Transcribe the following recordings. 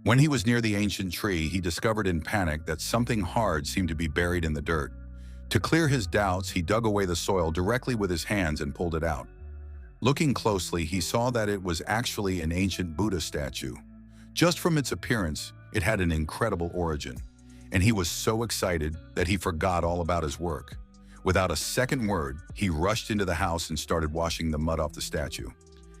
When he was near the ancient tree, he discovered in panic that something hard seemed to be buried in the dirt. To clear his doubts, he dug away the soil directly with his hands and pulled it out. Looking closely, he saw that it was actually an ancient Buddha statue. Just from its appearance, it had an incredible origin, and he was so excited that he forgot all about his work. Without a second word, he rushed into the house and started washing the mud off the statue.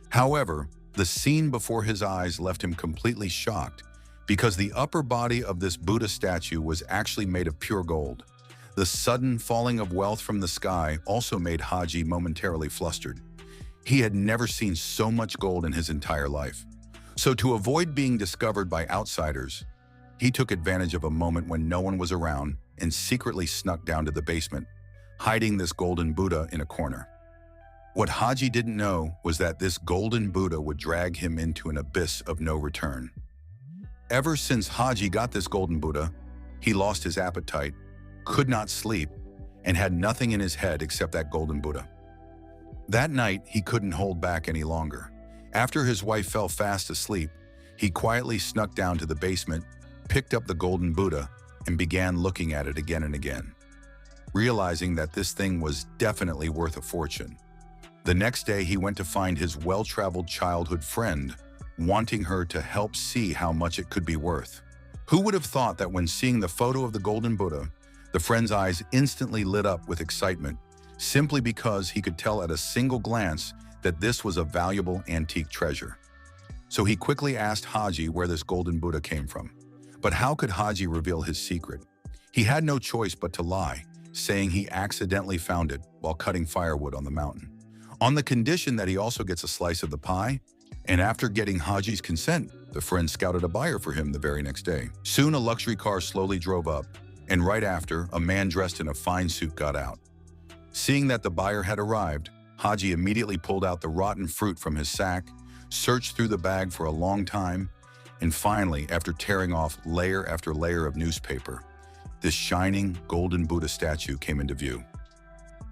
However, the scene before his eyes left him completely shocked because the upper body of this Buddha statue was actually made of pure gold. The sudden falling of wealth from the sky also made Haji momentarily flustered. He had never seen so much gold in his entire life. So to avoid being discovered by outsiders, he took advantage of a moment when no one was around and secretly snuck down to the basement, hiding this golden Buddha in a corner. What Haji didn't know was that this golden Buddha would drag him into an abyss of no return. Ever since Haji got this golden Buddha, he lost his appetite, could not sleep, and had nothing in his head except that golden Buddha. That night, he couldn't hold back any longer. After his wife fell fast asleep, he quietly snuck down to the basement, picked up the golden Buddha, and began looking at it again and again, realizing that this thing was definitely worth a fortune. The next day, he went to find his well-traveled childhood friend, wanting her to help see how much it could be worth. Who would have thought that when seeing the photo of the golden Buddha, the friend's eyes instantly lit up with excitement, simply because he could tell at a single glance that this was a valuable antique treasure. So he quickly asked Haji where this golden Buddha came from. But how could Haji reveal his secret? He had no choice but to lie, saying he accidentally found it while cutting firewood on the mountain, on the condition that he also gets a slice of the pie. And after getting Haji's consent, the friend scouted a buyer for him the very next day. Soon a luxury car slowly drove up, and right after, a man dressed in a fine suit got out. Seeing that the buyer had arrived, Haji immediately pulled out the rotten fruit from his sack, searched through the bag for a long time, and finally, after tearing off layer after layer of newspaper, this shining golden Buddha statue came into view.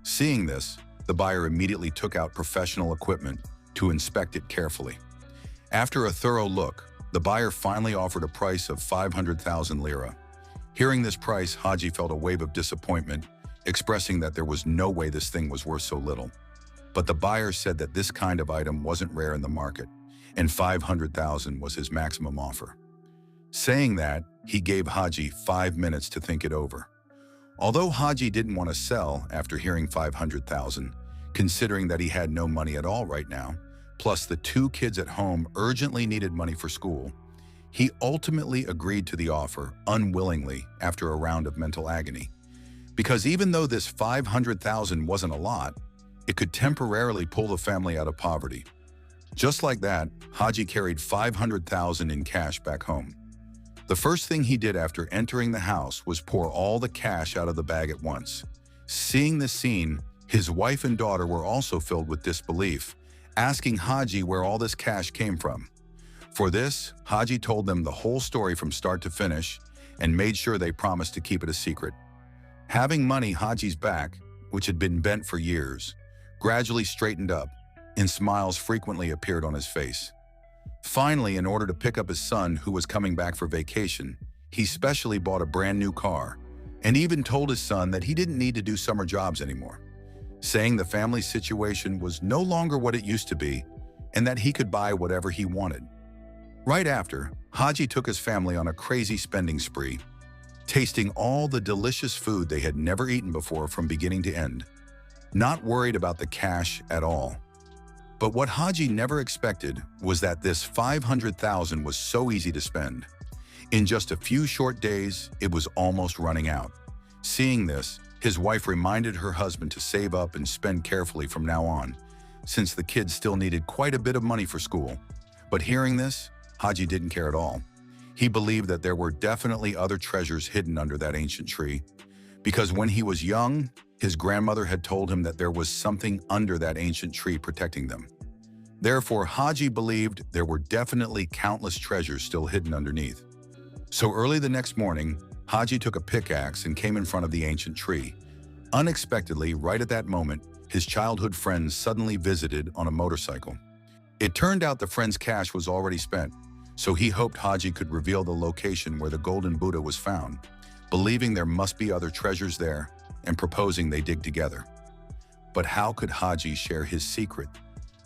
Seeing this, the buyer immediately took out professional equipment to inspect it carefully. After a thorough look, the buyer finally offered a price of 500,000 lira. Hearing this price, Haji felt a wave of disappointment, expressing that there was no way this thing was worth so little. But the buyer said that this kind of item wasn't rare in the market, and 500,000 was his maximum offer. Saying that, he gave Haji 5 minutes to think it over. Although Haji didn't want to sell after hearing 500,000, considering that he had no money at all right now, plus the 2 kids at home urgently needed money for school, he ultimately agreed to the offer unwillingly after a round of mental agony. Because even though this 500,000 wasn't a lot, it could temporarily pull the family out of poverty. Just like that, Haji carried 500,000 in cash back home. The first thing he did after entering the house was pour all the cash out of the bag at once. Seeing this scene, his wife and daughter were also filled with disbelief, asking Haji where all this cash came from. For this, Haji told them the whole story from start to finish and made sure they promised to keep it a secret. Having money Haji's back, which had been bent for years, gradually straightened up, and smiles frequently appeared on his face. Finally, in order to pick up his son who was coming back for vacation, he specially bought a brand new car and even told his son that he didn't need to do summer jobs anymore, saying the family's situation was no longer what it used to be and that he could buy whatever he wanted. Right after, Haji took his family on a crazy spending spree, tasting all the delicious food they had never eaten before from beginning to end, not worried about the cash at all. But what Haji never expected was that this 500,000 was so easy to spend. In just a few short days, it was almost running out. Seeing this, his wife reminded her husband to save up and spend carefully from now on, since the kids still needed quite a bit of money for school. But hearing this, Haji didn't care at all. He believed that there were definitely other treasures hidden under that ancient tree, because when he was young, his grandmother had told him that there was something under that ancient tree protecting them. Therefore, Haji believed there were definitely countless treasures still hidden underneath. So early the next morning, Haji took a pickaxe and came in front of the ancient tree. Unexpectedly, right at that moment, his childhood friend suddenly visited on a motorcycle. It turned out the friend's cash was already spent, so he hoped Haji could reveal the location where the golden Buddha was found, believing there must be other treasures there and proposing they dig together. But how could Haji share his secret?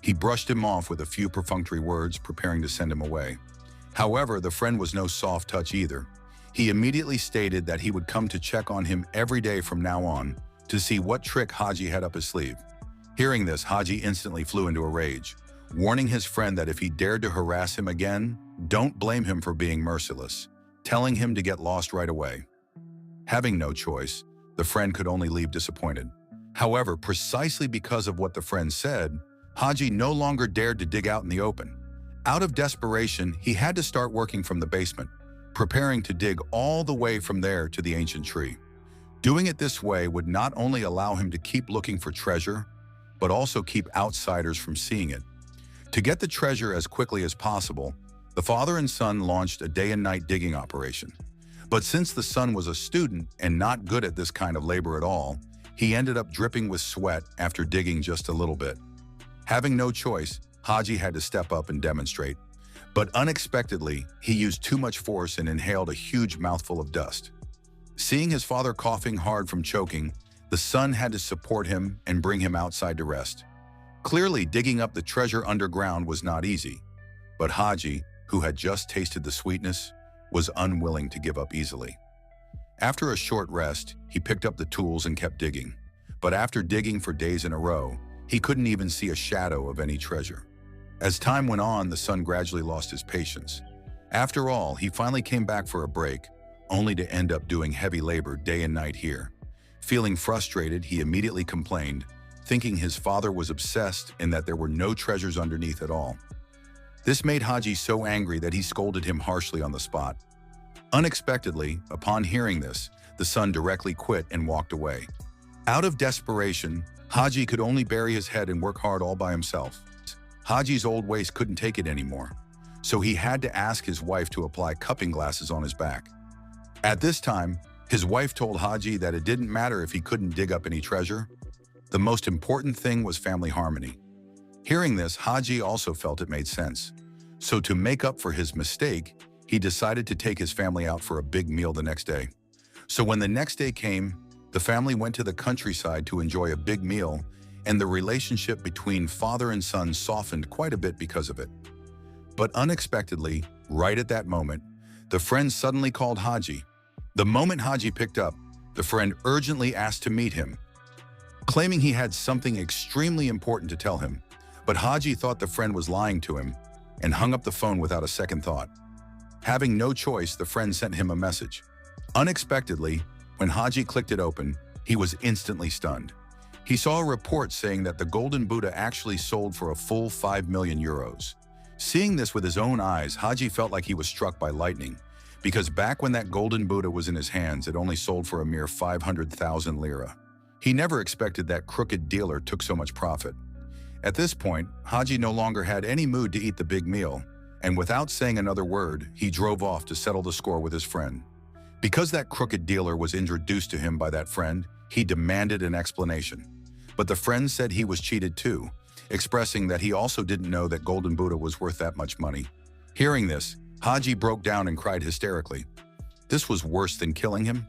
He brushed him off with a few perfunctory words, preparing to send him away. However, the friend was no soft touch either. He immediately stated that he would come to check on him every day from now on to see what trick Haji had up his sleeve. Hearing this, Haji instantly flew into a rage, warning his friend that if he dared to harass him again, don't blame him for being merciless, telling him to get lost right away. Having no choice, the friend could only leave disappointed. However, precisely because of what the friend said, Haji no longer dared to dig out in the open. Out of desperation, he had to start working from the basement, preparing to dig all the way from there to the ancient tree. Doing it this way would not only allow him to keep looking for treasure, but also keep outsiders from seeing it. To get the treasure as quickly as possible, the father and son launched a day and night digging operation. But since the son was a student and not good at this kind of labor at all, he ended up dripping with sweat after digging just a little bit. Having no choice, Haji had to step up and demonstrate. But unexpectedly, he used too much force and inhaled a huge mouthful of dust. Seeing his father coughing hard from choking, the son had to support him and bring him outside to rest. Clearly, digging up the treasure underground was not easy, but Haji, who had just tasted the sweetness, was unwilling to give up easily. After a short rest, he picked up the tools and kept digging. But after digging for days in a row, he couldn't even see a shadow of any treasure. As time went on, the son gradually lost his patience. After all, he finally came back for a break, only to end up doing heavy labor day and night here. Feeling frustrated, he immediately complained, thinking his father was obsessed and that there were no treasures underneath at all. This made Haji so angry that he scolded him harshly on the spot. Unexpectedly, upon hearing this, the son directly quit and walked away. Out of desperation, Haji could only bury his head and work hard all by himself. Haji's old waist couldn't take it anymore, so he had to ask his wife to apply cupping glasses on his back. At this time, his wife told Haji that it didn't matter if he couldn't dig up any treasure. The most important thing was family harmony. Hearing this, Haji also felt it made sense. So to make up for his mistake, he decided to take his family out for a big meal the next day. So when the next day came, the family went to the countryside to enjoy a big meal, and the relationship between father and son softened quite a bit because of it. But unexpectedly, right at that moment, the friend suddenly called Haji. The moment Haji picked up, the friend urgently asked to meet him, claiming he had something extremely important to tell him. But Haji thought the friend was lying to him and hung up the phone without a second thought. Having no choice, the friend sent him a message. Unexpectedly, when Haji clicked it open, he was instantly stunned. He saw a report saying that the golden Buddha actually sold for a full 5 million euros. Seeing this with his own eyes, Haji felt like he was struck by lightning, because back when that golden Buddha was in his hands, it only sold for a mere 500,000 lira. He never expected that crooked dealer took so much profit. At this point, Haji no longer had any mood to eat the big meal, and without saying another word, he drove off to settle the score with his friend. Because that crooked dealer was introduced to him by that friend, he demanded an explanation. But the friend said he was cheated too, expressing that he also didn't know that golden Buddha was worth that much money. Hearing this, Haji broke down and cried hysterically. This was worse than killing him,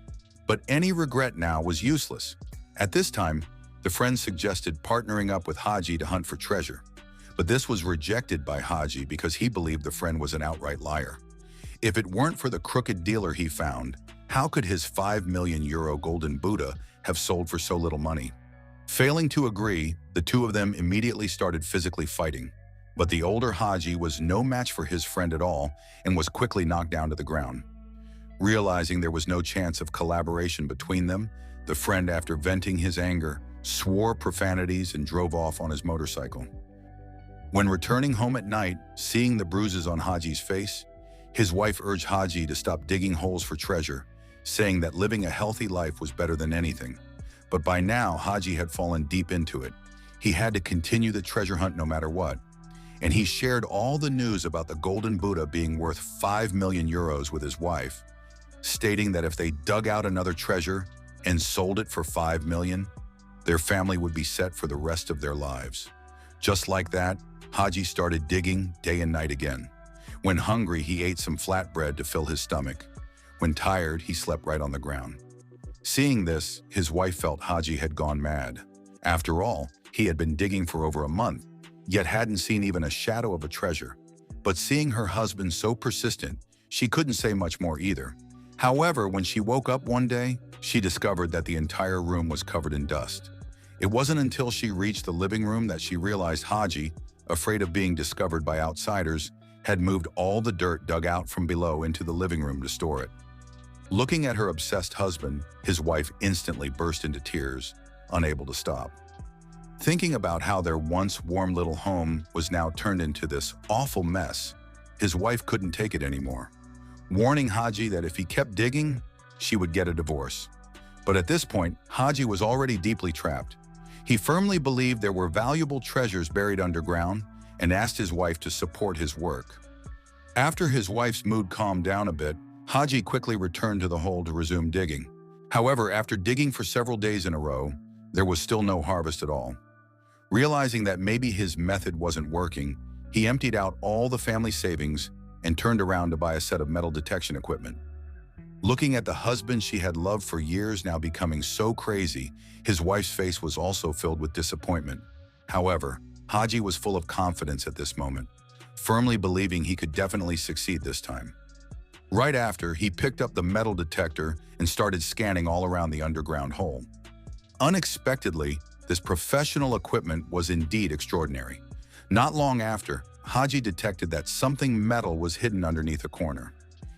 but any regret now was useless. At this time, the friend suggested partnering up with Haji to hunt for treasure, but this was rejected by Haji because he believed the friend was an outright liar. If it weren't for the crooked dealer he found, how could his 5 million euro golden Buddha have sold for so little money? Failing to agree, the two of them immediately started physically fighting, but the older Haji was no match for his friend at all and was quickly knocked down to the ground. Realizing there was no chance of collaboration between them, the friend, after venting his anger, swore profanities and drove off on his motorcycle. When returning home at night, seeing the bruises on Haji's face, his wife urged Haji to stop digging holes for treasure, saying that living a healthy life was better than anything. But by now, Haji had fallen deep into it. He had to continue the treasure hunt no matter what. And he shared all the news about the golden Buddha being worth 5 million euros with his wife, stating that if they dug out another treasure and sold it for 5 million, their family would be set for the rest of their lives. Just like that, Haji started digging day and night again. When hungry, he ate some flatbread to fill his stomach. When tired, he slept right on the ground. Seeing this, his wife felt Haji had gone mad. After all, he had been digging for over a month, yet hadn't seen even a shadow of a treasure. But seeing her husband so persistent, she couldn't say much more either. However, when she woke up one day, she discovered that the entire room was covered in dust. It wasn't until she reached the living room that she realized Haji, afraid of being discovered by outsiders, had moved all the dirt dug out from below into the living room to store it. Looking at her obsessed husband, his wife instantly burst into tears, unable to stop. Thinking about how their once warm little home was now turned into this awful mess, his wife couldn't take it anymore, warning Haji that if he kept digging, she would get a divorce. But at this point, Haji was already deeply trapped. He firmly believed there were valuable treasures buried underground and asked his wife to support his work. After his wife's mood calmed down a bit, Haji quickly returned to the hole to resume digging. However, after digging for several days in a row, there was still no harvest at all. Realizing that maybe his method wasn't working, he emptied out all the family savings and turned around to buy a set of metal detection equipment. Looking at the husband she had loved for years now becoming so crazy, his wife's face was also filled with disappointment. However, Haji was full of confidence at this moment, firmly believing he could definitely succeed this time. Right after, he picked up the metal detector and started scanning all around the underground hole. Unexpectedly, this professional equipment was indeed extraordinary. Not long after, Haji detected that something metal was hidden underneath a corner.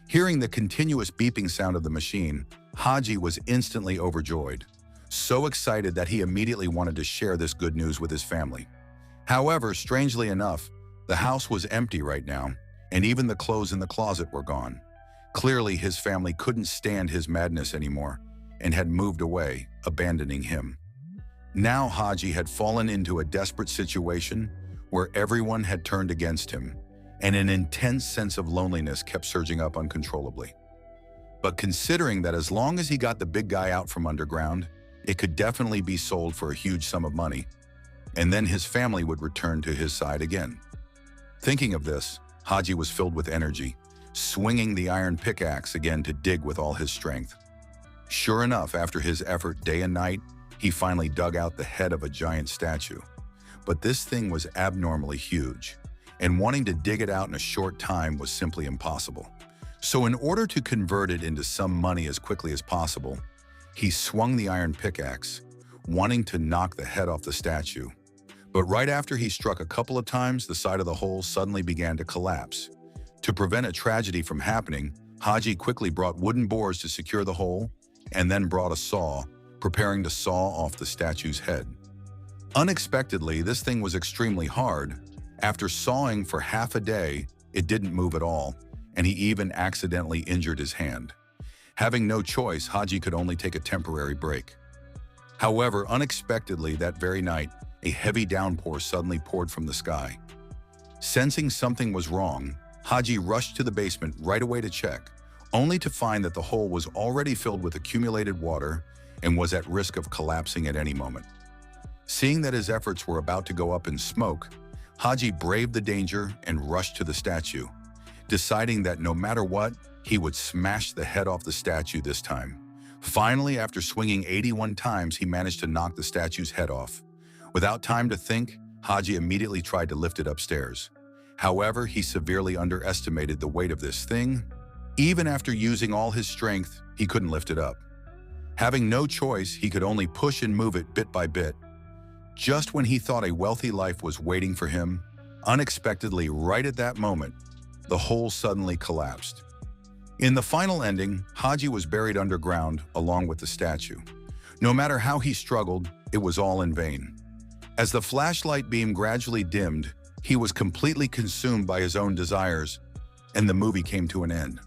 Hearing the continuous beeping sound of the machine, Haji was instantly overjoyed, so excited that he immediately wanted to share this good news with his family. However, strangely enough, the house was empty right now, and even the clothes in the closet were gone. Clearly, his family couldn't stand his madness anymore and had moved away, abandoning him. Now Haji had fallen into a desperate situation where everyone had turned against him, and an intense sense of loneliness kept surging up uncontrollably. But considering that as long as he got the big guy out from underground, it could definitely be sold for a huge sum of money, and then his family would return to his side again. Thinking of this, Haji was filled with energy, swinging the iron pickaxe again to dig with all his strength. Sure enough, after his effort day and night, he finally dug out the head of a giant statue. But this thing was abnormally huge, and wanting to dig it out in a short time was simply impossible. So in order to convert it into some money as quickly as possible, he swung the iron pickaxe, wanting to knock the head off the statue. But right after he struck a couple of times, the side of the hole suddenly began to collapse. To prevent a tragedy from happening, Haji quickly brought wooden boards to secure the hole and then brought a saw, preparing to saw off the statue's head. Unexpectedly, this thing was extremely hard. After sawing for half a day, it didn't move at all, and he even accidentally injured his hand. Having no choice, Haji could only take a temporary break. However, unexpectedly that very night, a heavy downpour suddenly poured from the sky. Sensing something was wrong, Haji rushed to the basement right away to check, only to find that the hole was already filled with accumulated water and was at risk of collapsing at any moment. Seeing that his efforts were about to go up in smoke, Haji braved the danger and rushed to the statue, deciding that no matter what, he would smash the head off the statue this time. Finally, after swinging 81 times, he managed to knock the statue's head off. Without time to think, Haji immediately tried to lift it upstairs. However, he severely underestimated the weight of this thing. Even after using all his strength, he couldn't lift it up. Having no choice, he could only push and move it bit by bit. Just when he thought a wealthy life was waiting for him, unexpectedly, right at that moment, the hole suddenly collapsed. In the final ending, Haji was buried underground along with the statue. No matter how he struggled, it was all in vain. As the flashlight beam gradually dimmed, he was completely consumed by his own desires, and the movie came to an end.